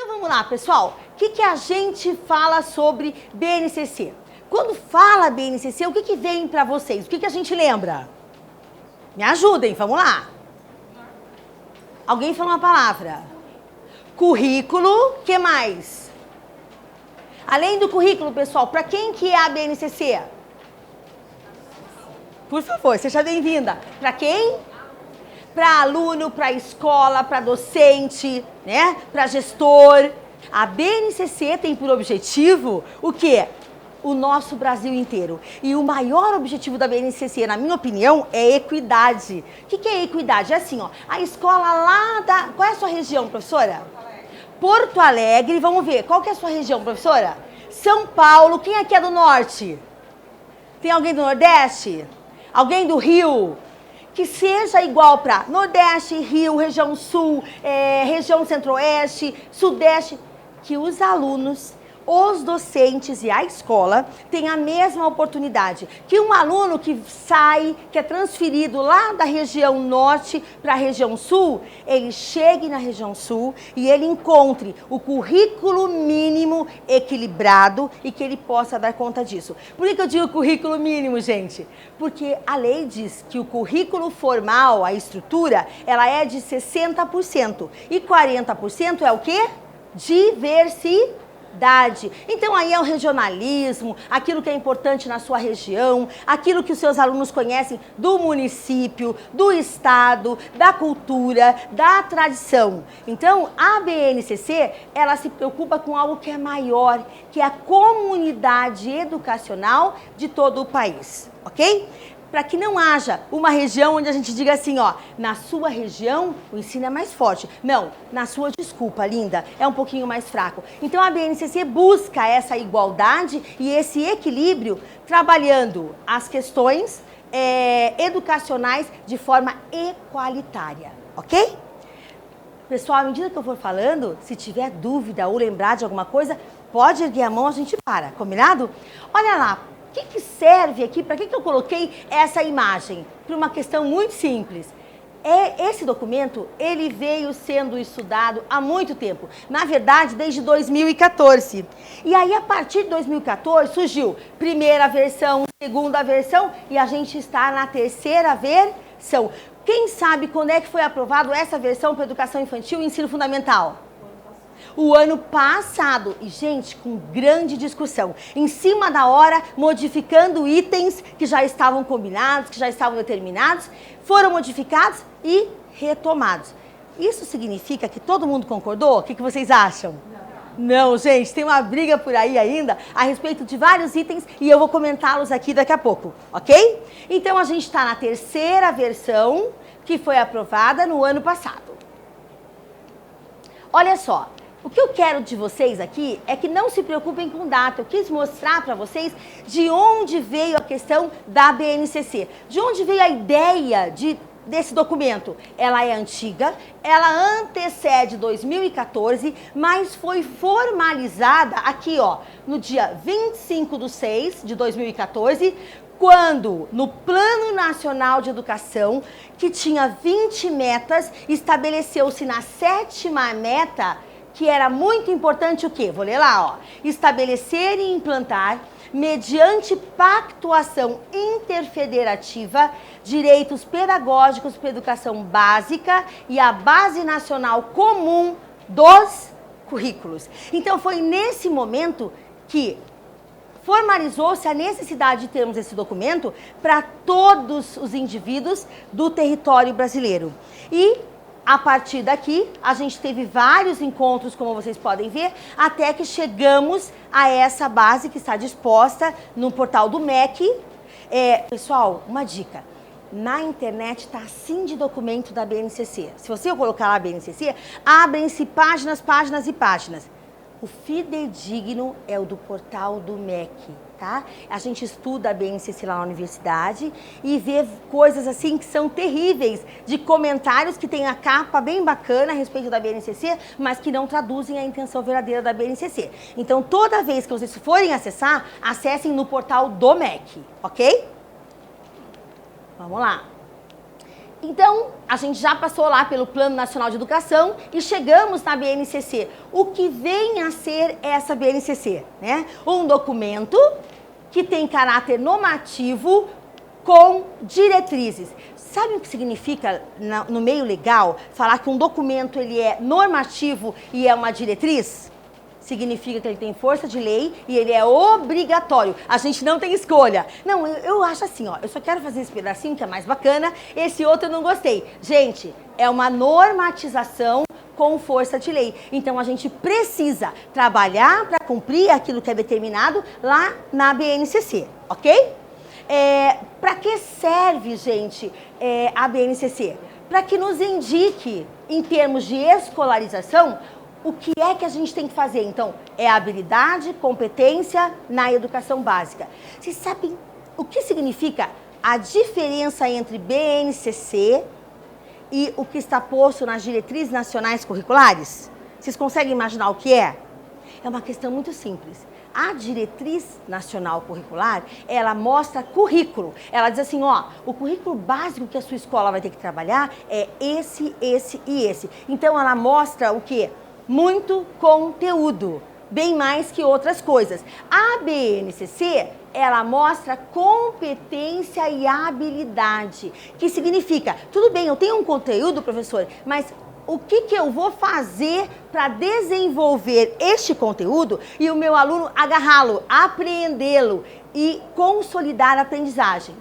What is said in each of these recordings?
Então vamos lá, pessoal. O que a gente fala sobre BNCC? Quando fala BNCC, o que vem para vocês? O que a gente lembra? Me ajudem, vamos lá. Alguém falou uma palavra. Currículo, o que mais? Além do currículo, pessoal, para quem que é a BNCC? Por favor, seja bem-vinda. Para quem? Para aluno, para escola, para docente, né? Para gestor. A BNCC tem por objetivo o quê? O nosso Brasil inteiro. E o maior objetivo da BNCC, na minha opinião, é equidade. O que é equidade? É assim, ó, a escola lá da... Qual é a sua região, professora? Porto Alegre. Vamos ver, qual que é a sua região, professora? São Paulo. Quem aqui é do Norte? Tem alguém do Nordeste? Alguém do Rio? Que seja igual para Nordeste, Rio, região Sul, região Centro-Oeste, Sudeste. Que os alunos, os docentes e a escola tenham a mesma oportunidade. Que um aluno que sai, que é transferido lá da região Norte para a região Sul, ele chegue na região Sul e ele encontre o currículo mínimo equilibrado e que ele possa dar conta disso. Por que eu digo currículo mínimo, gente? Porque a lei diz que o currículo formal, a estrutura, ela é de 60% e 40% é o quê? Diversidade. Então aí é o regionalismo, aquilo que é importante na sua região, aquilo que os seus alunos conhecem do município, do estado, da cultura, da tradição. Então a BNCC, ela se preocupa com algo que é maior, que é a comunidade educacional de todo o país, ok? Para que não haja uma região onde a gente diga assim, ó, na sua região o ensino é mais forte. Não, na sua, desculpa, linda, é um pouquinho mais fraco. Então a BNCC busca essa igualdade e esse equilíbrio trabalhando as questões educacionais de forma equalitária, ok? Pessoal, à medida que eu for falando, se tiver dúvida ou lembrar de alguma coisa, pode erguer a mão, a gente para, combinado? Olha lá. O que serve aqui? Para que eu coloquei essa imagem? Para uma questão muito simples. Esse documento, ele veio sendo estudado há muito tempo. Na verdade, desde 2014. E aí, a partir de 2014, surgiu primeira versão, segunda versão, e a gente está na terceira versão. Quem sabe quando é que foi aprovado essa versão para educação infantil e ensino fundamental? O ano passado, e gente, com grande discussão, em cima da hora, modificando itens que já estavam combinados, que já estavam determinados, foram modificados e retomados. Isso significa que todo mundo concordou? O que vocês acham? Não, gente, tem uma briga por aí ainda a respeito de vários itens e eu vou comentá-los aqui daqui a pouco, ok? Então a gente está na terceira versão que foi aprovada no ano passado. Olha só. O que eu quero de vocês aqui é que não se preocupem com data. Eu quis mostrar para vocês de onde veio a questão da BNCC. De onde veio a ideia desse documento. Ela é antiga, ela antecede 2014, mas foi formalizada aqui, ó, no dia 25/6 de 2014, quando no Plano Nacional de Educação, que tinha 20 metas, estabeleceu-se na 7ª meta, que era muito importante o quê? Vou ler lá, ó. Estabelecer e implantar, mediante pactuação interfederativa, direitos pedagógicos para a educação básica e a base nacional comum dos currículos. Então, foi nesse momento que formalizou-se a necessidade de termos esse documento para todos os indivíduos do território brasileiro. E a partir daqui, a gente teve vários encontros, como vocês podem ver, até que chegamos a essa base que está disposta no portal do MEC. Pessoal, uma dica. Na internet está assim de documento da BNCC. Se você colocar lá a BNCC, abrem-se páginas, páginas e páginas. O fidedigno é o do portal do MEC, tá? A gente estuda a BNCC lá na universidade e vê coisas assim que são terríveis, de comentários que tem a capa bem bacana a respeito da BNCC, mas que não traduzem a intenção verdadeira da BNCC. Então, toda vez que vocês forem acessar, acessem no portal do MEC, ok? Vamos lá. Então, a gente já passou lá pelo Plano Nacional de Educação e chegamos na BNCC. O que vem a ser essa BNCC? Né? Um documento que tem caráter normativo com diretrizes. Sabe o que significa, no meio legal, falar que um documento ele é normativo e é uma diretriz? Significa que ele tem força de lei e ele é obrigatório. A gente não tem escolha. Não, eu acho assim, ó, eu só quero fazer esse pedacinho que é mais bacana, esse outro eu não gostei. Gente, é uma normatização com força de lei. Então, a gente precisa trabalhar para cumprir aquilo que é determinado lá na BNCC, ok? Para que serve, gente, a BNCC? Para que nos indique, em termos de escolarização, o que é que a gente tem que fazer? Então, é habilidade, competência na educação básica. Vocês sabem o que significa a diferença entre BNCC e o que está posto nas diretrizes nacionais curriculares? Vocês conseguem imaginar o que é? É uma questão muito simples. A diretriz nacional curricular, ela mostra currículo. Ela diz assim, ó, o currículo básico que a sua escola vai ter que trabalhar é esse, esse e esse. Então, ela mostra o quê? Muito conteúdo, bem mais que outras coisas. A BNCC, ela mostra competência e habilidade, que significa, tudo bem, eu tenho um conteúdo, professor, mas o que eu vou fazer para desenvolver este conteúdo e o meu aluno agarrá-lo, apreendê-lo e consolidar a aprendizagem?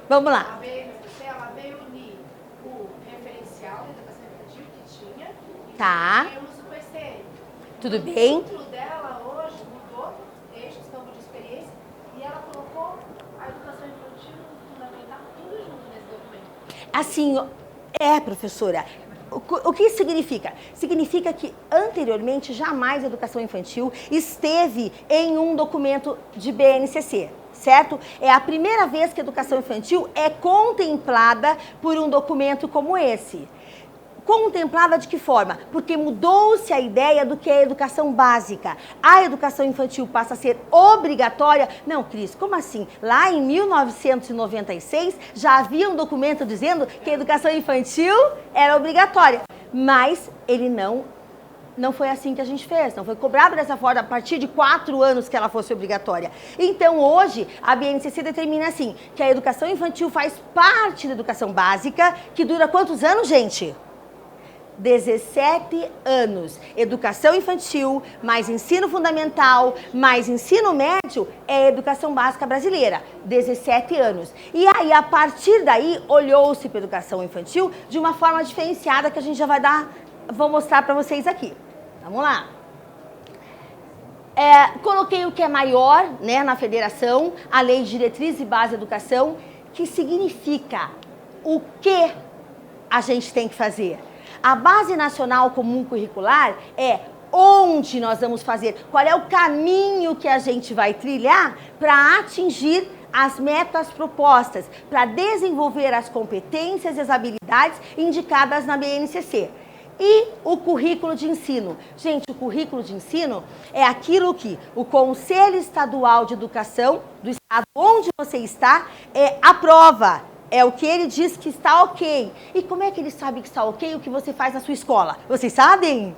Vamos lá. Tá. Tudo bem? O título dela hoje mudou, desde o campo de experiência, e ela colocou a educação infantil fundamental tudo junto nesse documento. Assim, professora, o que isso significa? Significa que anteriormente jamais a educação infantil esteve em um documento de BNCC. Certo? É a primeira vez que a educação infantil é contemplada por um documento como esse. Contemplada de que forma? Porque mudou-se a ideia do que é a educação básica. A educação infantil passa a ser obrigatória. Não, Cris, como assim? Lá em 1996 já havia um documento dizendo que a educação infantil era obrigatória. Mas ele não foi assim que a gente fez, não foi cobrado dessa forma a partir de 4 anos que ela fosse obrigatória. Então, hoje, a BNCC determina assim, que a educação infantil faz parte da educação básica, que dura quantos anos, gente? 17 anos. Educação infantil, mais ensino fundamental, mais ensino médio, é a educação básica brasileira. 17 anos. E aí, a partir daí, olhou-se para a educação infantil de uma forma diferenciada que a gente já vou mostrar para vocês aqui. Vamos lá. Coloquei o que é maior, né, na federação, a Lei de Diretriz e Base de Educação, que significa o que a gente tem que fazer. A Base Nacional Comum Curricular é onde nós vamos fazer, qual é o caminho que a gente vai trilhar para atingir as metas propostas, para desenvolver as competências e as habilidades indicadas na BNCC. E o currículo de ensino. Gente, o currículo de ensino é aquilo que o Conselho Estadual de Educação do estado onde você está aprova. É o que ele diz que está ok. E como é que ele sabe que está ok o que você faz na sua escola? Vocês sabem?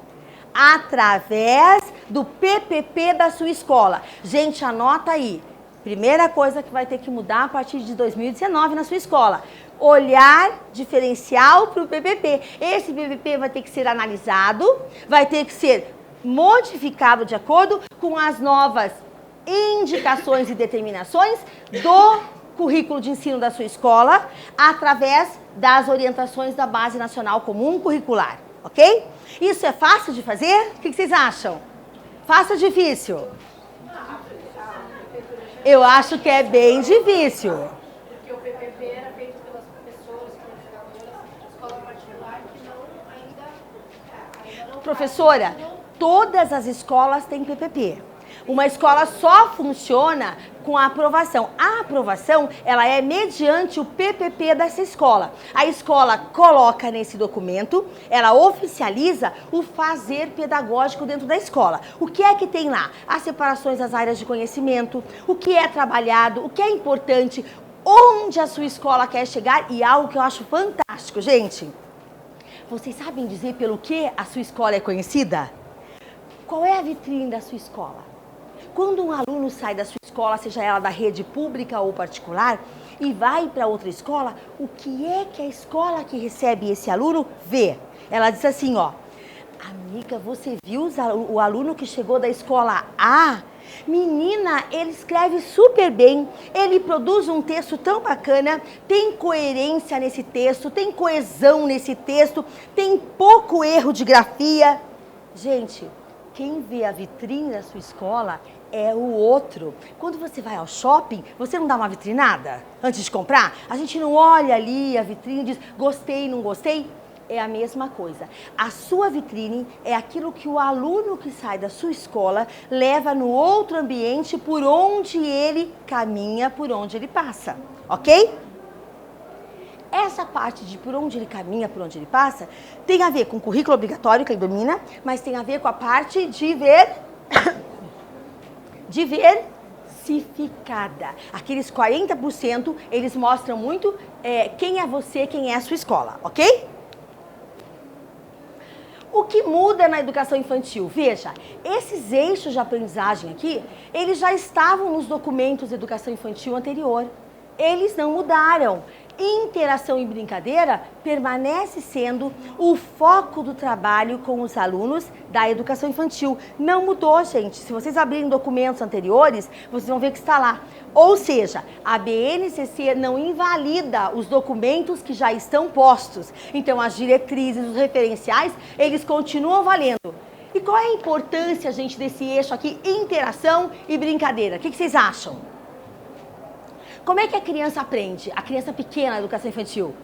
Através do PPP da sua escola. Gente, anota aí. Primeira coisa que vai ter que mudar a partir de 2019 na sua escola. Olhar diferencial para o PPP. Esse PPP vai ter que ser analisado, vai ter que ser modificado de acordo com as novas indicações e determinações do currículo de ensino da sua escola, através das orientações da Base Nacional Comum Curricular, ok? Isso é fácil de fazer? O que vocês acham? Fácil ou difícil? Eu acho que é bem difícil. Porque o PPP era feito pelas professoras, coordenadoras, escola particular, que ainda não... Professora, todas as escolas têm PPP. Uma escola só funciona com a aprovação. A aprovação, ela é mediante o PPP dessa escola. A escola coloca nesse documento, ela oficializa o fazer pedagógico dentro da escola. O que é que tem lá? As separações das áreas de conhecimento, o que é trabalhado, o que é importante, onde a sua escola quer chegar e algo que eu acho fantástico, gente. Vocês sabem dizer pelo que a sua escola é conhecida? Qual é a vitrine da sua escola? Quando um aluno sai da sua escola, seja ela da rede pública ou particular, e vai para outra escola, o que é que a escola que recebe esse aluno vê? Ela diz assim, ó, amiga, você viu o aluno que chegou da escola A? Menina, ele escreve super bem, ele produz um texto tão bacana, tem coerência nesse texto, tem coesão nesse texto, tem pouco erro de grafia. Gente, quem vê a vitrine da sua escola é o outro. Quando você vai ao shopping, você não dá uma vitrinada antes de comprar? A gente não olha ali a vitrine e diz, gostei, não gostei? É a mesma coisa. A sua vitrine é aquilo que o aluno que sai da sua escola leva no outro ambiente por onde ele caminha, por onde ele passa, ok? Essa parte de por onde ele caminha, por onde ele passa, tem a ver com o currículo obrigatório que ele domina, mas tem a ver com a parte de diversificada. Aqueles 40%, eles mostram muito quem é você, quem é a sua escola, ok? O que muda na educação infantil? Veja, esses eixos de aprendizagem aqui, eles já estavam nos documentos de educação infantil anterior. Eles não mudaram. Interação e brincadeira permanece sendo o foco do trabalho com os alunos da educação infantil. Não mudou, gente. Se vocês abrirem documentos anteriores, vocês vão ver que está lá. Ou seja, a BNCC não invalida os documentos que já estão postos. Então, as diretrizes, os referenciais, eles continuam valendo. E qual é a importância, gente, desse eixo aqui, interação e brincadeira? O que vocês acham? Como é que a criança aprende? A criança pequena na educação infantil?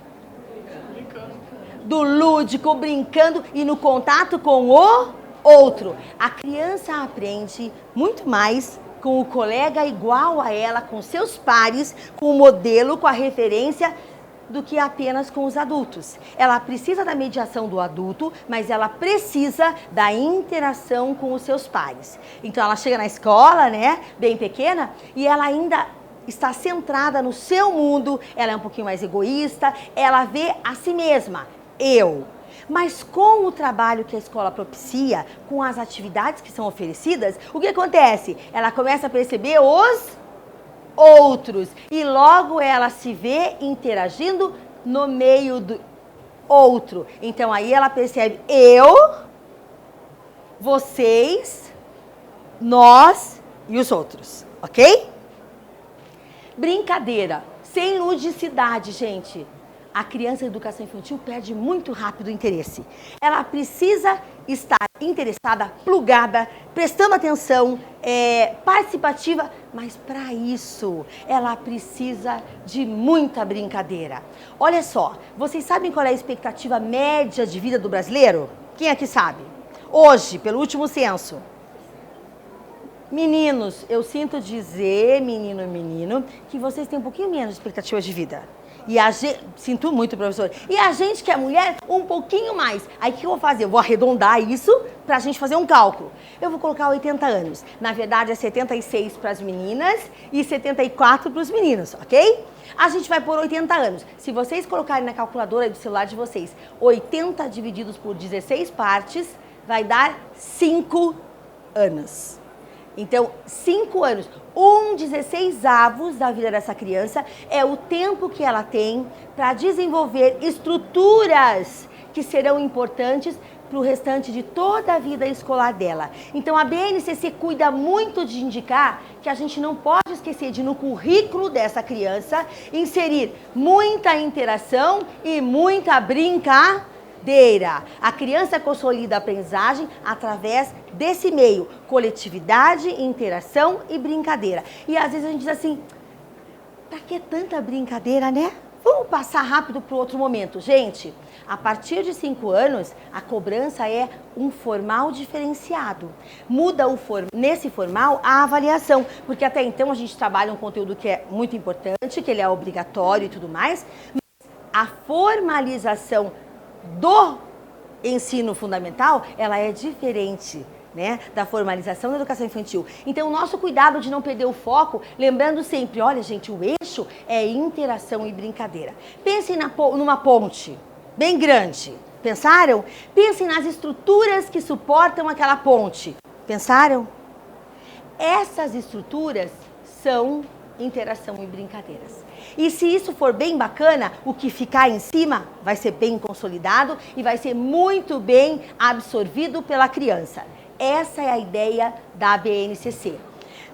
Brincando. Do lúdico, brincando e no contato com o outro. A criança aprende muito mais com o colega igual a ela, com seus pares, com o modelo, com a referência, do que apenas com os adultos. Ela precisa da mediação do adulto, mas ela precisa da interação com os seus pares. Então ela chega na escola, né, bem pequena, e ela ainda está centrada no seu mundo, ela é um pouquinho mais egoísta, ela vê a si mesma, eu. Mas com o trabalho que a escola propicia, com as atividades que são oferecidas, o que acontece? Ela começa a perceber os outros e logo ela se vê interagindo no meio do outro. Então aí ela percebe eu, vocês, nós e os outros, ok? Brincadeira, sem ludicidade, gente. A criança em educação infantil perde muito rápido o interesse. Ela precisa estar interessada, plugada, prestando atenção, participativa, mas para isso ela precisa de muita brincadeira. Olha só, vocês sabem qual é a expectativa média de vida do brasileiro? Quem aqui sabe? Hoje, pelo último censo. Meninos, eu sinto dizer, menino e menino, que vocês têm um pouquinho menos de expectativa de vida. E a gente, sinto muito, professor. E a gente que é mulher, um pouquinho mais. Aí o que eu vou fazer? Eu vou arredondar isso pra gente fazer um cálculo. Eu vou colocar 80 anos. Na verdade é 76 para as meninas e 74 para os meninos, ok? A gente vai por 80 anos. Se vocês colocarem na calculadora do celular de vocês, 80 divididos por 16 partes, vai dar 5 anos. Então, 5 anos, 1/16 da vida dessa criança é o tempo que ela tem para desenvolver estruturas que serão importantes para o restante de toda a vida escolar dela. Então, a BNCC cuida muito de indicar que a gente não pode esquecer de, no currículo dessa criança, inserir muita interação e muita brincadeira. A criança consolida a aprendizagem através desse meio, coletividade, interação e brincadeira. E às vezes a gente diz assim, pra que tanta brincadeira, né? Vamos passar rápido para o outro momento. Gente, a partir de 5 anos, a cobrança é um formal diferenciado. Muda nesse formal a avaliação, porque até então a gente trabalha um conteúdo que é muito importante, que ele é obrigatório e tudo mais, mas a formalização do ensino fundamental, ela é diferente, né, da formalização da educação infantil. Então, o nosso cuidado de não perder o foco, lembrando sempre, olha, gente, o eixo é interação e brincadeira. Pensem numa ponte bem grande. Pensaram? Pensem nas estruturas que suportam aquela ponte. Pensaram? Essas estruturas são interação e brincadeiras. E se isso for bem bacana, o que ficar em cima vai ser bem consolidado e vai ser muito bem absorvido pela criança. Essa é a ideia da BNCC.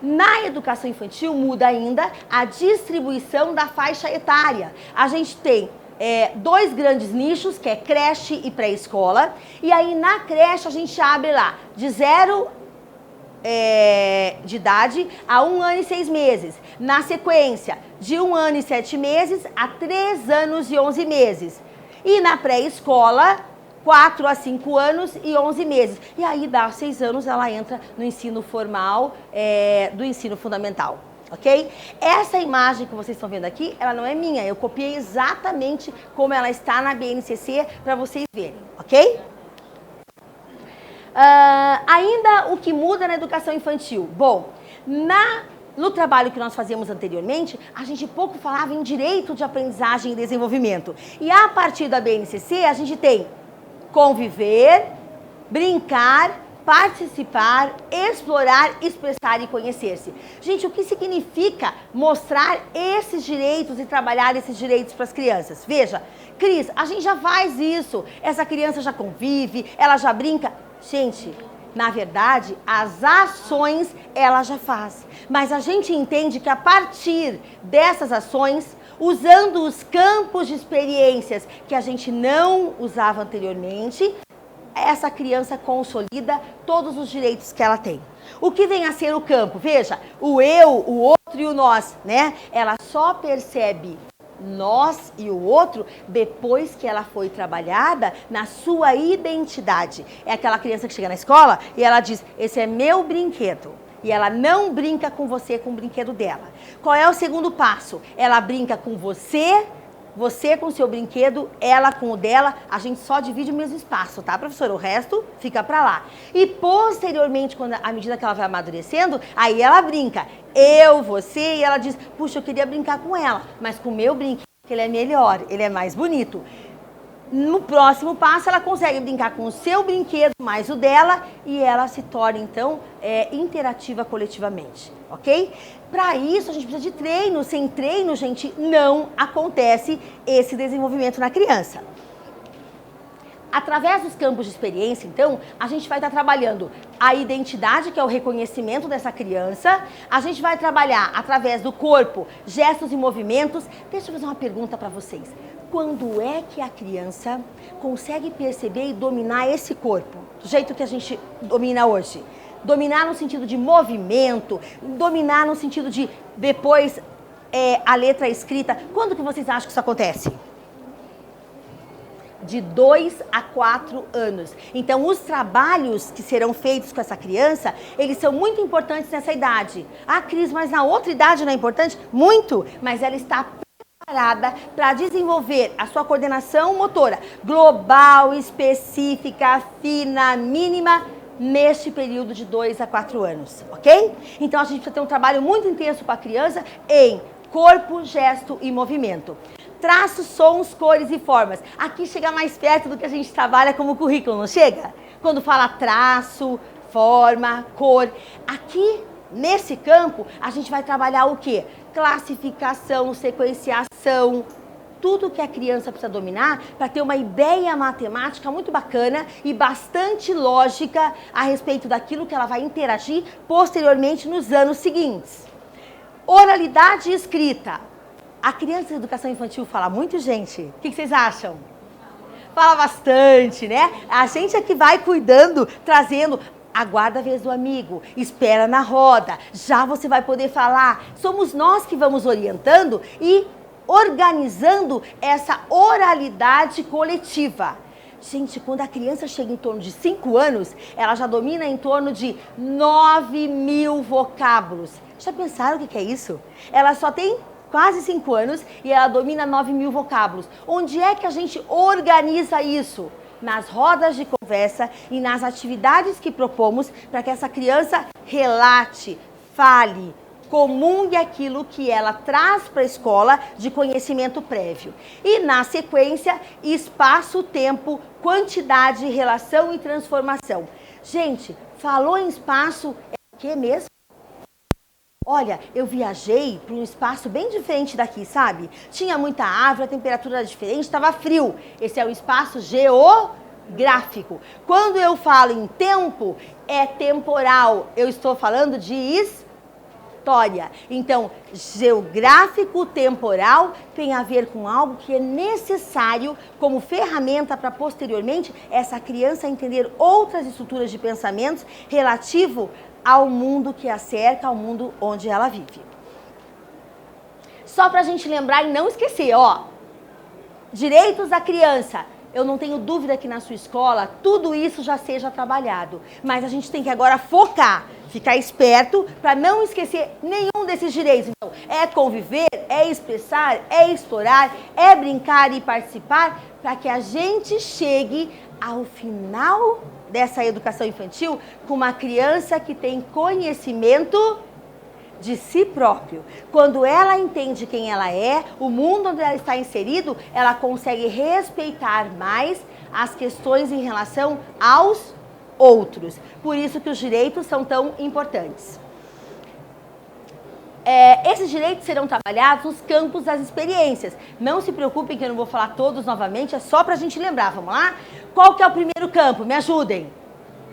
Na educação infantil muda ainda a distribuição da faixa etária. A gente tem 2 grandes nichos, que é creche e pré-escola. E aí na creche a gente abre lá de 0 de idade a 1 ano e 6 meses. Na sequência, de 1 ano e 7 meses a 3 anos e 11 meses. E na pré-escola, 4 a 5 anos e 11 meses. E aí, dá 6 anos, ela entra no ensino formal do ensino fundamental, ok? Essa imagem que vocês estão vendo aqui, ela não é minha. Eu copiei exatamente como ela está na BNCC para vocês verem, ok? Ainda o que muda na educação infantil? Bom, no trabalho que nós fazíamos anteriormente, a gente pouco falava em direito de aprendizagem e desenvolvimento. E a partir da BNCC, a gente tem conviver, brincar, participar, explorar, expressar e conhecer-se. Gente, o que significa mostrar esses direitos e trabalhar esses direitos para as crianças? Veja, Cris, a gente já faz isso, essa criança já convive, ela já brinca. Gente, na verdade, as ações ela já faz. Mas a gente entende que a partir dessas ações, usando os campos de experiências que a gente não usava anteriormente, essa criança consolida todos os direitos que ela tem. O que vem a ser o campo? Veja, o eu, o outro e o nós, né? Ela só percebe nós e o outro depois que ela foi trabalhada na sua identidade. É aquela criança que chega na escola e ela diz, esse é meu brinquedo. E ela não brinca com você com o brinquedo dela. Qual é o segundo passo? Ela brinca com você com o seu brinquedo, ela com o dela, a gente só divide o mesmo espaço, tá, professora? O resto fica pra lá. E posteriormente, à medida que ela vai amadurecendo, aí ela brinca. Eu, você, e ela diz, puxa, eu queria brincar com ela, mas com o meu brinquedo, ele é melhor, ele é mais bonito. No próximo passo, ela consegue brincar com o seu brinquedo, mais o dela, e ela se torna, então, interativa coletivamente, ok? Para isso, a gente precisa de treino. Sem treino, gente, não acontece esse desenvolvimento na criança. Através dos campos de experiência, então, a gente vai estar trabalhando a identidade, que é o reconhecimento dessa criança. A gente vai trabalhar através do corpo, gestos e movimentos. Deixa eu fazer uma pergunta para vocês. Quando é que a criança consegue perceber e dominar esse corpo? Do jeito que a gente domina hoje. Dominar no sentido de movimento, dominar no sentido de depois a letra escrita. Quando que vocês acham que isso acontece? De 2 a 4 anos. Então, os trabalhos que serão feitos com essa criança, eles são muito importantes nessa idade. Ah, Cris, mas na outra idade não é importante? Muito, mas ela está preparada para desenvolver a sua coordenação motora global, específica, fina, mínima, neste período de 2 a 4 anos, ok? Então, a gente precisa ter um trabalho muito intenso com a criança em corpo, gesto e movimento. Traços, sons, cores e formas. Aqui chega mais perto do que a gente trabalha como currículo, não chega? Quando fala traço, forma, cor. Aqui, nesse campo, a gente vai trabalhar o quê? Classificação, sequenciação, tudo que a criança precisa dominar para ter uma ideia matemática muito bacana e bastante lógica a respeito daquilo que ela vai interagir posteriormente nos anos seguintes. Oralidade e escrita. A criança de educação infantil fala muito, gente? O que vocês acham? Fala bastante, né? A gente é que vai cuidando, trazendo. Aguarda a vez do amigo, espera na roda, já você vai poder falar. Somos nós que vamos orientando e organizando essa oralidade coletiva. Gente, quando a criança chega em torno de 5 anos, ela já domina em torno de 9.000 vocábulos. Já pensaram o que é isso? Ela só tem quase 5 anos e ela domina 9.000 vocábulos. Onde é que a gente organiza isso? Nas rodas de conversa e nas atividades que propomos para que essa criança relate, fale, comungue aquilo que ela traz para a escola de conhecimento prévio. E na sequência, espaço, tempo, quantidade, relação e transformação. Gente, falou em espaço, é o que mesmo? Olha, eu viajei para um espaço bem diferente daqui, sabe? Tinha muita árvore, a temperatura era diferente, estava frio. Esse é o espaço geográfico. Quando eu falo em tempo, é temporal. Eu estou falando de história. Então, geográfico, temporal, tem a ver com algo que é necessário como ferramenta para posteriormente essa criança entender outras estruturas de pensamentos relativo ao mundo que a cerca, ao mundo onde ela vive. Só para a gente lembrar e não esquecer, ó, direitos da criança. Eu não tenho dúvida que na sua escola tudo isso já seja trabalhado. Mas a gente tem que agora focar, ficar esperto para não esquecer nenhum desses direitos. Então, é conviver, é expressar, é explorar, é brincar e participar para que a gente chegue ao final dessa educação infantil com uma criança que tem conhecimento de si próprio. Quando ela entende quem ela é, o mundo onde ela está inserido, ela consegue respeitar mais as questões em relação aos outros. Por isso que os direitos são tão importantes. Esses direitos serão trabalhados nos campos das experiências. Não se preocupem que eu não vou falar todos novamente, é só para a gente lembrar. Vamos lá? Qual que é o primeiro campo? Me ajudem.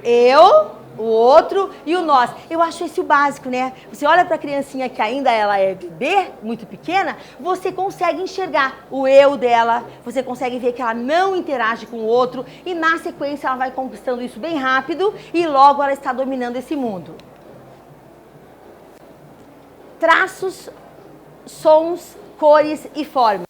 Eu, o outro e o nós. Eu acho esse o básico, né? Você olha para a criancinha que ainda ela é bebê, muito pequena, você consegue enxergar o eu dela, você consegue ver que ela não interage com o outro e na sequência ela vai conquistando isso bem rápido e logo ela está dominando esse mundo. Traços, sons, cores e formas.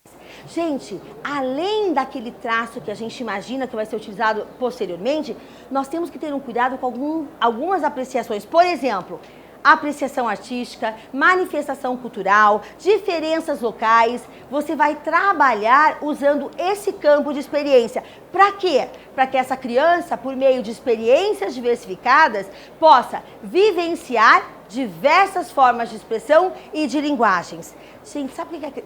Gente, além daquele traço que a gente imagina que vai ser utilizado posteriormente, nós temos que ter um cuidado com algumas apreciações. Por exemplo, apreciação artística, manifestação cultural, diferenças locais. Você vai trabalhar usando esse campo de experiência. Para quê? Para que essa criança, por meio de experiências diversificadas, possa vivenciar diversas formas de expressão e de linguagens. Gente, sabe por que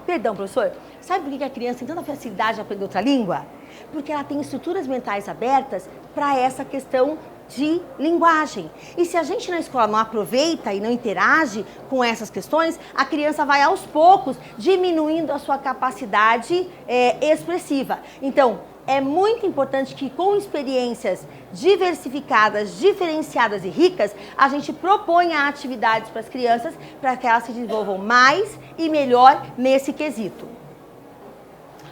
perdão, professor. Sabe por que a criança tem tanta facilidade de aprender outra língua? Porque ela tem estruturas mentais abertas para essa questão de linguagem. E se a gente na escola não aproveita e não interage com essas questões, a criança vai aos poucos diminuindo a sua capacidade expressiva. Então, é muito importante que com experiências diversificadas, diferenciadas e ricas, a gente proponha atividades para as crianças para que elas se desenvolvam mais e melhor nesse quesito.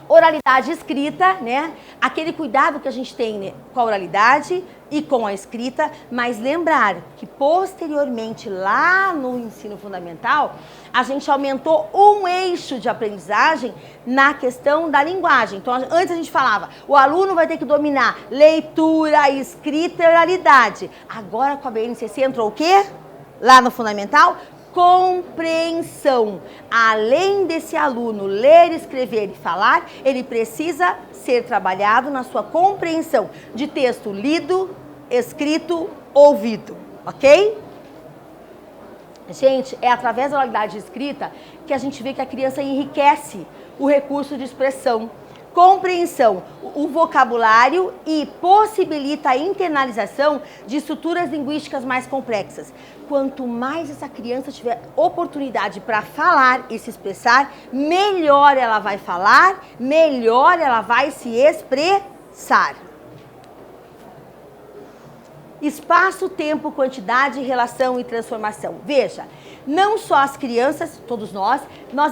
Oralidade escrita, né? Aquele cuidado que a gente tem, né, com a oralidade e com a escrita, mas lembrar que posteriormente, lá no ensino fundamental, a gente aumentou um eixo de aprendizagem na questão da linguagem. Então, antes a gente falava, o aluno vai ter que dominar leitura, escrita e oralidade. Agora, com a BNCC, entrou o quê? Lá no fundamental? Compreensão. Além desse aluno ler, escrever e falar, ele precisa ser trabalhado na sua compreensão de texto lido, escrito, ouvido, ok? Gente, é através da oralidade escrita que a gente vê que a criança enriquece o recurso de expressão, compreensão, o vocabulário e possibilita a internalização de estruturas linguísticas mais complexas. Quanto mais essa criança tiver oportunidade para falar e se expressar, melhor ela vai falar, melhor ela vai se expressar. Espaço, tempo, quantidade, relação e transformação. Veja, não só as crianças, todos nós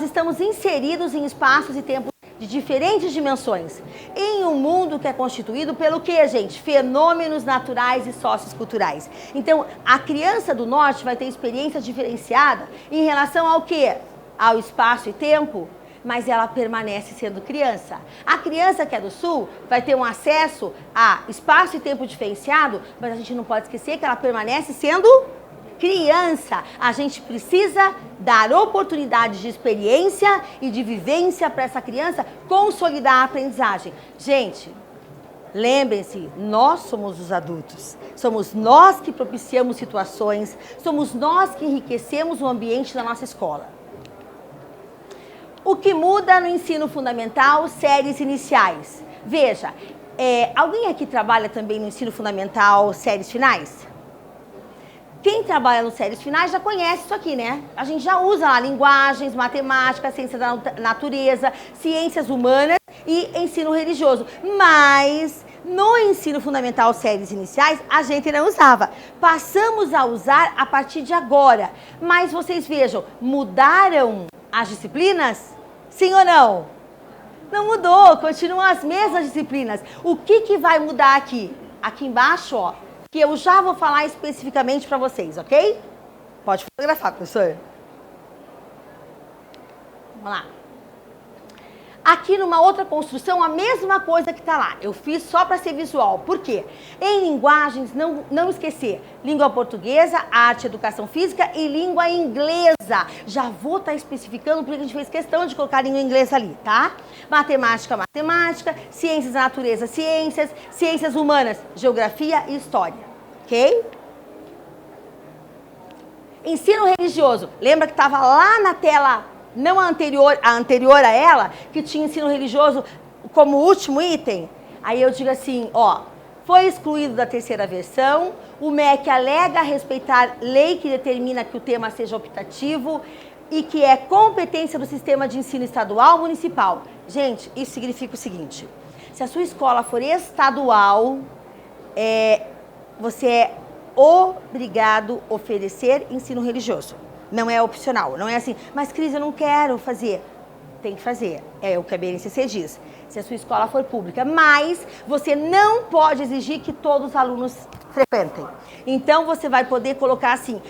estamos inseridos em espaços e tempos de diferentes dimensões, em um mundo que é constituído pelo que, gente? Fenômenos naturais e socioculturais. Então, a criança do norte vai ter experiência diferenciada em relação ao quê? Ao espaço e tempo, mas ela permanece sendo criança. A criança que é do Sul vai ter um acesso a espaço e tempo diferenciado, mas a gente não pode esquecer que ela permanece sendo criança. A gente precisa dar oportunidades de experiência e de vivência para essa criança consolidar a aprendizagem. Gente, lembrem-se, nós somos os adultos. Somos nós que propiciamos situações, somos nós que enriquecemos o ambiente da nossa escola. O que muda no ensino fundamental, séries iniciais? Veja, alguém aqui trabalha também no ensino fundamental, séries finais? Quem trabalha nos séries finais já conhece isso aqui, né? A gente já usa lá linguagens, matemática, ciência da natureza, ciências humanas e ensino religioso. Mas no ensino fundamental, séries iniciais, a gente não usava. Passamos a usar a partir de agora. Mas vocês vejam, mudaram as disciplinas? Sim ou não? Não mudou, continuam as mesmas disciplinas. O que vai mudar aqui? Aqui embaixo, ó, que eu já vou falar especificamente para vocês, ok? Pode fotografar, professor. Vamos lá. Aqui numa outra construção, a mesma coisa que está lá. Eu fiz só para ser visual. Por quê? Em linguagens, não esquecer, língua portuguesa, arte, educação física e língua inglesa. Já vou estar especificando porque a gente fez questão de colocar língua inglesa ali, tá? Matemática, matemática, ciências da natureza, ciências, ciências humanas, geografia e história, ok? Ensino religioso. Lembra que estava lá na tela, não a anterior a ela, que tinha ensino religioso como último item? Aí eu digo assim, ó, foi excluído da terceira versão, o MEC alega respeitar lei que determina que o tema seja optativo e que é competência do sistema de ensino estadual municipal. Gente, isso significa o seguinte, se a sua escola for estadual, você é obrigado a oferecer ensino religioso. Não é opcional, não é assim, mas Cris, eu não quero fazer. Tem que fazer, é o que a BNCC diz, se a sua escola for pública, mas você não pode exigir que todos os alunos frequentem. Então, você vai poder colocar assim,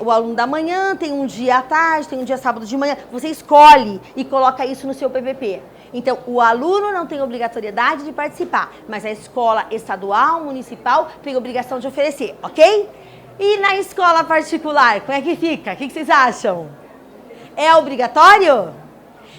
o aluno da manhã, tem um dia à tarde, tem um dia sábado de manhã, você escolhe e coloca isso no seu PPP. Então, o aluno não tem obrigatoriedade de participar, mas a escola estadual, municipal, tem obrigação de oferecer, ok? E na escola particular, como é que fica? O que vocês acham? É obrigatório?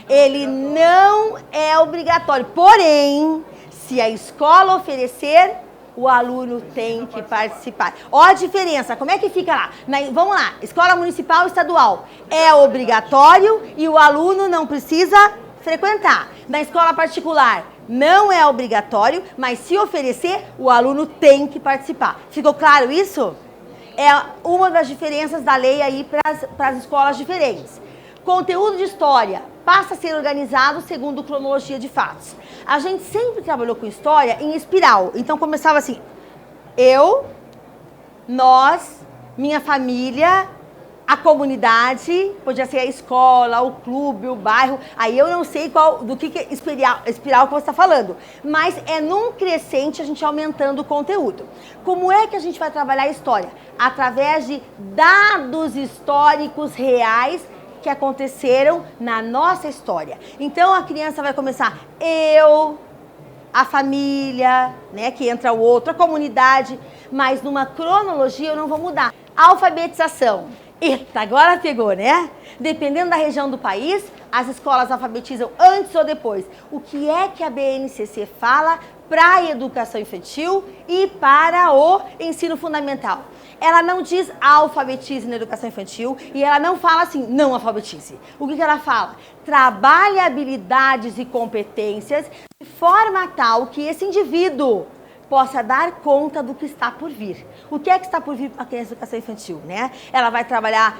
Ele não é obrigatório, porém, se a escola oferecer, o aluno tem que participar. Ó a diferença, como é que fica lá? Vamos lá, escola municipal estadual, é obrigatório e o aluno não precisa frequentar. Na escola particular, não é obrigatório, mas se oferecer, o aluno tem que participar. Ficou claro isso? É uma das diferenças da lei aí para as escolas diferentes. Conteúdo de história passa a ser organizado segundo cronologia de fatos. A gente sempre trabalhou com história em espiral. Então começava assim, eu, nós, minha família, a comunidade, podia ser a escola, o clube, o bairro, aí eu não sei do que é espiral que você está falando, mas é num crescente a gente aumentando o conteúdo. Como é que a gente vai trabalhar a história? Através de dados históricos reais que aconteceram na nossa história. Então a criança vai começar, eu, a família, né, que entra o outro, a comunidade, mas numa cronologia eu não vou mudar. Alfabetização. Eita, agora pegou, né? Dependendo da região do país, as escolas alfabetizam antes ou depois. O que é que a BNCC fala para a educação infantil e para o ensino fundamental? Ela não diz alfabetize na educação infantil e ela não fala assim, não alfabetize. O que ela fala? Trabalhe habilidades e competências de forma tal que esse indivíduo possa dar conta do que está por vir. O que é que está por vir para a criança de educação infantil, né? Ela vai trabalhar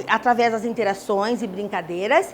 através das interações e brincadeiras,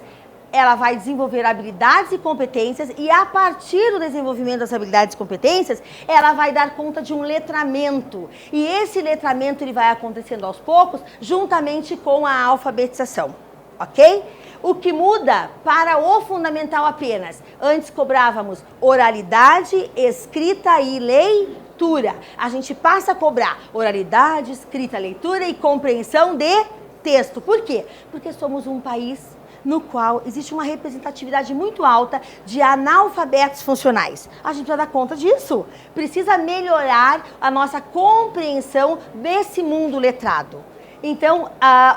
ela vai desenvolver habilidades e competências e a partir do desenvolvimento das habilidades e competências, ela vai dar conta de um letramento. E esse letramento ele vai acontecendo aos poucos, juntamente com a alfabetização, ok? O que muda para o fundamental apenas. Antes cobrávamos oralidade, escrita e leitura. A gente passa a cobrar oralidade, escrita, leitura e compreensão de texto. Por quê? Porque somos um país no qual existe uma representatividade muito alta de analfabetos funcionais. A gente precisa dar conta disso. Precisa melhorar a nossa compreensão desse mundo letrado. Então,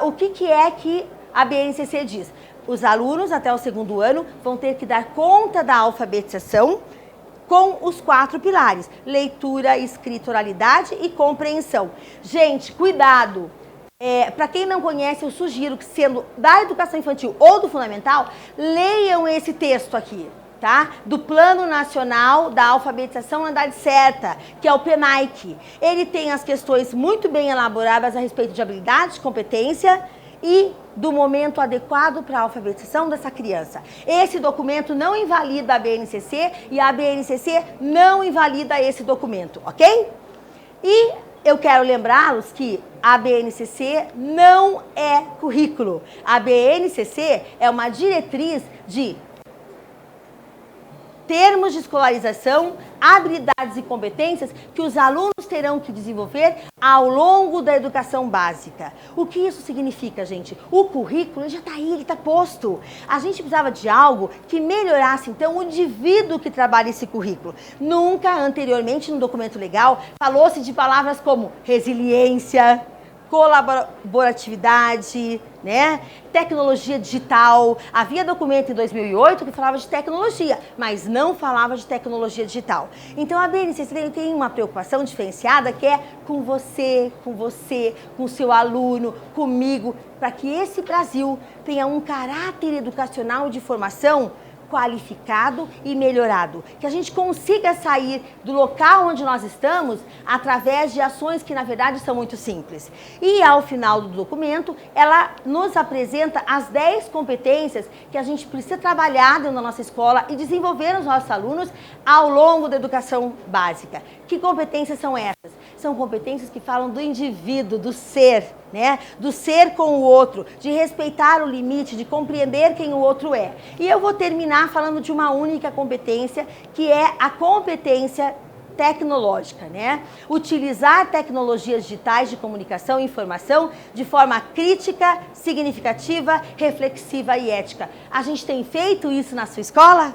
o que é que a BNCC diz? Os alunos, até o 2º ano, vão ter que dar conta da alfabetização com os 4 pilares: leitura, escrita, oralidade e compreensão. Gente, cuidado! Para quem não conhece, eu sugiro que, sendo da educação infantil ou do fundamental, leiam esse texto aqui, tá? Do Plano Nacional da Alfabetização na Idade Certa, que é o PNAEC. Ele tem as questões muito bem elaboradas a respeito de habilidade, competência e do momento adequado para a alfabetização dessa criança. Esse documento não invalida a BNCC e a BNCC não invalida esse documento, ok? E eu quero lembrá-los que a BNCC não é currículo. A BNCC é uma diretriz de termos de escolarização, habilidades e competências que os alunos terão que desenvolver ao longo da educação básica. O que isso significa, gente? O currículo já está aí, ele está posto. A gente precisava de algo que melhorasse, então, o indivíduo que trabalha esse currículo. Nunca anteriormente, no documento legal, falou-se de palavras como resiliência, colaboratividade, né? Tecnologia digital. Havia documento em 2008 que falava de tecnologia, mas não falava de tecnologia digital. Então a BNCC tem uma preocupação diferenciada que é com você, com o seu aluno, comigo, para que esse Brasil tenha um caráter educacional de formação qualificado e melhorado, que a gente consiga sair do local onde nós estamos através de ações que na verdade são muito simples. E ao final do documento, ela nos apresenta as 10 competências que a gente precisa trabalhar dentro da nossa escola e desenvolver nos nossos alunos ao longo da educação básica. Que competências são essas? São competências que falam do indivíduo, do ser, né? Do ser com o outro, de respeitar o limite, de compreender quem o outro é. E eu vou terminar falando de uma única competência, que é a competência tecnológica, né? Utilizar tecnologias digitais de comunicação e informação de forma crítica, significativa, reflexiva e ética. A gente tem feito isso na sua escola?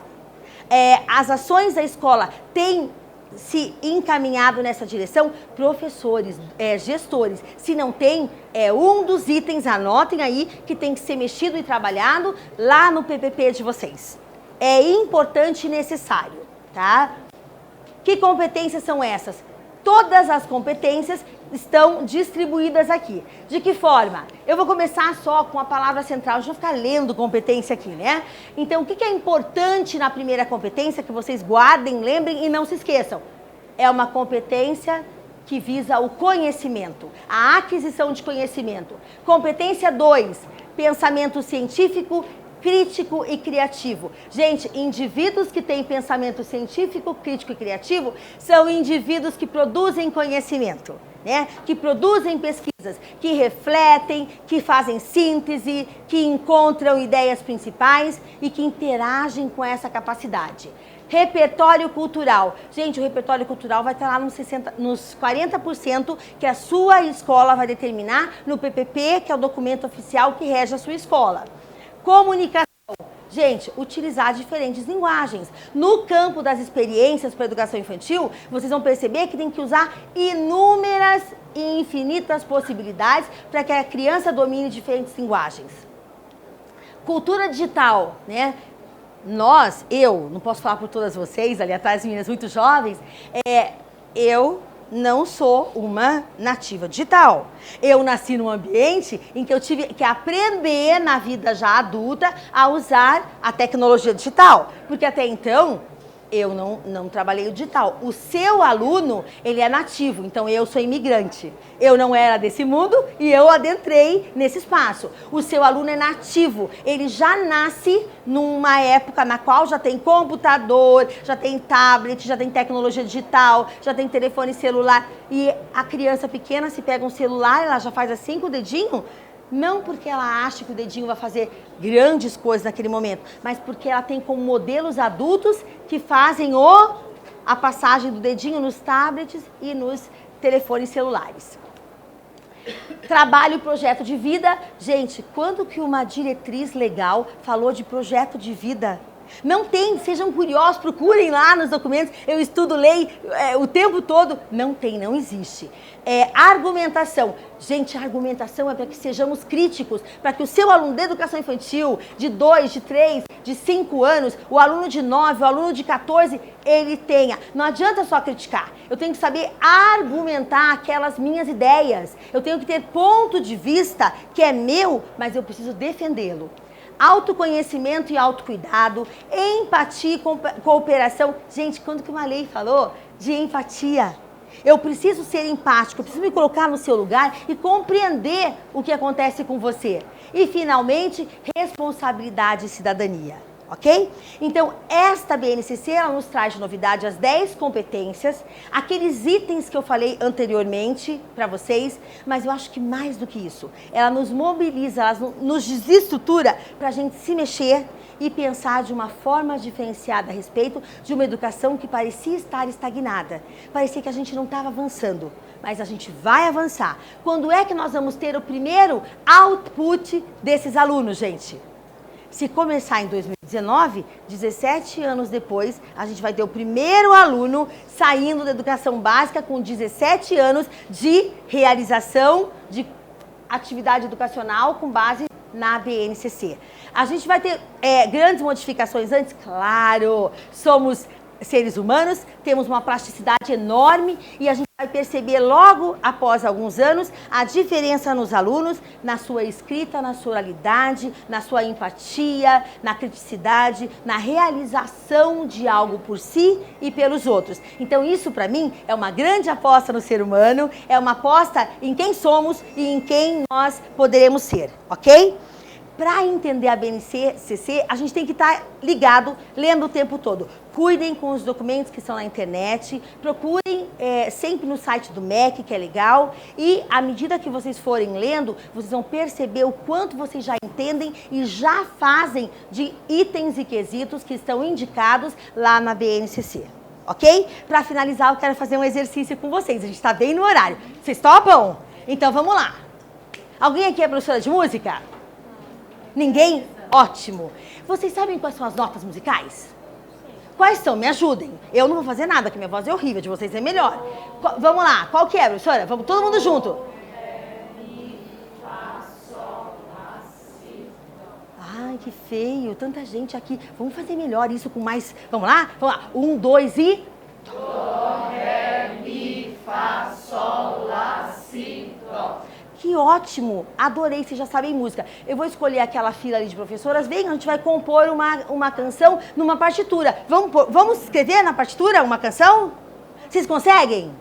As ações da escola têm se encaminhado nessa direção? Professores, gestores, se não tem, um dos itens, anotem aí, que tem que ser mexido e trabalhado lá no PPP de vocês. É importante e necessário, tá? Que competências são essas? Todas as competências estão distribuídas aqui. De que forma? Eu vou começar só com a palavra central, deixa eu ficar lendo competência aqui, né? Então, o que é importante na primeira competência, que vocês guardem, lembrem e não se esqueçam? É uma competência que visa o conhecimento, a aquisição de conhecimento. Competência 2, pensamento científico, crítico e criativo. Gente, indivíduos que têm pensamento científico, crítico e criativo são indivíduos que produzem conhecimento, né? Que produzem pesquisas, que refletem, que fazem síntese, que encontram ideias principais e que interagem com essa capacidade. Repertório cultural. Gente, o repertório cultural vai estar lá nos 40% que a sua escola vai determinar no PPP, que é o documento oficial que rege a sua escola. Comunicação. Gente, utilizar diferentes linguagens. No campo das experiências para a educação infantil, vocês vão perceber que tem que usar inúmeras e infinitas possibilidades para que a criança domine diferentes linguagens. Cultura digital, né? Eu, não posso falar por todas vocês, ali atrás meninas muito jovens, eu não sou uma nativa digital. Eu nasci num ambiente em que eu tive que aprender na vida já adulta a usar a tecnologia digital, porque até então eu não trabalhei o digital. O seu aluno, ele é nativo, então eu sou imigrante. Eu não era desse mundo e eu adentrei nesse espaço. O seu aluno é nativo, ele já nasce numa época na qual já tem computador, já tem tablet, já tem tecnologia digital, já tem telefone celular. E a criança pequena, se pega um celular, ela já faz assim com o dedinho, não porque ela acha que o dedinho vai fazer grandes coisas naquele momento, mas porque ela tem como modelos adultos que fazem a passagem do dedinho nos tablets e nos telefones celulares. Trabalho e projeto de vida. Gente, quando que uma diretriz legal falou de projeto de vida? Não tem, sejam curiosos, procurem lá nos documentos, eu estudo lei o tempo todo. Não tem, não existe. Argumentação. Gente, a argumentação é para que sejamos críticos, para que o seu aluno de educação infantil, de 2, de 3, de 5 anos, o aluno de 9, o aluno de 14, ele tenha. Não adianta só criticar, eu tenho que saber argumentar aquelas minhas ideias. Eu tenho que ter ponto de vista que é meu, mas eu preciso defendê-lo. Autoconhecimento e autocuidado, empatia e cooperação. Gente, quando que uma lei falou de empatia? Eu preciso ser empático, eu preciso me colocar no seu lugar e compreender o que acontece com você. E, finalmente, responsabilidade e cidadania. Ok? Então, esta BNCC, ela nos traz de novidade as 10 competências, aqueles itens que eu falei anteriormente para vocês, mas eu acho que mais do que isso, ela nos mobiliza, ela nos desestrutura para a gente se mexer e pensar de uma forma diferenciada a respeito de uma educação que parecia estar estagnada, parecia que a gente não estava avançando, mas a gente vai avançar. Quando é que nós vamos ter o primeiro output desses alunos, gente? Se começar em 2019, 17 anos depois, a gente vai ter o primeiro aluno saindo da educação básica com 17 anos de realização de atividade educacional com base na BNCC. A gente vai ter grandes modificações antes, claro, somos seres humanos, temos uma plasticidade enorme e a gente vai perceber logo após alguns anos a diferença nos alunos, na sua escrita, na sua oralidade, na sua empatia, na criticidade, na realização de algo por si e pelos outros. Então isso para mim é uma grande aposta no ser humano, é uma aposta em quem somos e em quem nós poderemos ser, ok? Para entender a BNCC, a gente tem que estar ligado, lendo o tempo todo. Cuidem com os documentos que estão na internet, procurem sempre no site do MEC, que é legal, e à medida que vocês forem lendo, vocês vão perceber o quanto vocês já entendem e já fazem de itens e quesitos que estão indicados lá na BNCC. Ok? Para finalizar, eu quero fazer um exercício com vocês. A gente está bem no horário. Vocês topam? Então vamos lá. Alguém aqui é professora de música? Ninguém? Ótimo. Vocês sabem quais são as notas musicais? Quais são? Me ajudem. Eu não vou fazer nada, porque minha voz é horrível, de vocês é melhor. Vamos lá. Qual que é, professora? Vamos todo mundo junto. Ai, que feio. Tanta gente aqui. Vamos fazer melhor isso com mais... Vamos lá? Vamos lá. 1, 2 e... Dó, ré, mi, fá, sol, lá, si, dó. Que ótimo! Adorei, vocês já sabem música. Eu vou escolher aquela fila ali de professoras. Vem, a gente vai compor uma canção numa partitura. Vamos escrever na partitura uma canção? Vocês conseguem?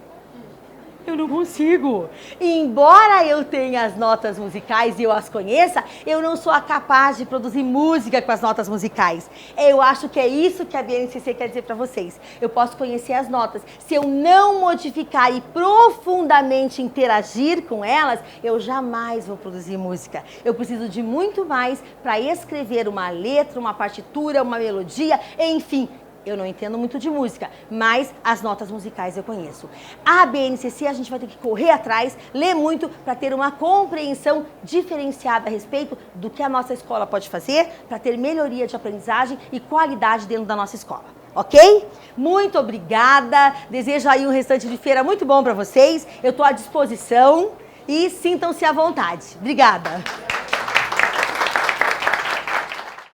Eu não consigo. E embora eu tenha as notas musicais e eu as conheça, eu não sou capaz de produzir música com as notas musicais. Eu acho que é isso que a BNCC quer dizer para vocês. Eu posso conhecer as notas. Se eu não modificar e profundamente interagir com elas, eu jamais vou produzir música. Eu preciso de muito mais para escrever uma letra, uma partitura, uma melodia, enfim. Eu não entendo muito de música, mas as notas musicais eu conheço. A BNCC a gente vai ter que correr atrás, ler muito para ter uma compreensão diferenciada a respeito do que a nossa escola pode fazer para ter melhoria de aprendizagem e qualidade dentro da nossa escola. Ok? Muito obrigada. Desejo aí um restante de feira muito bom para vocês. Eu estou à disposição e sintam-se à vontade. Obrigada.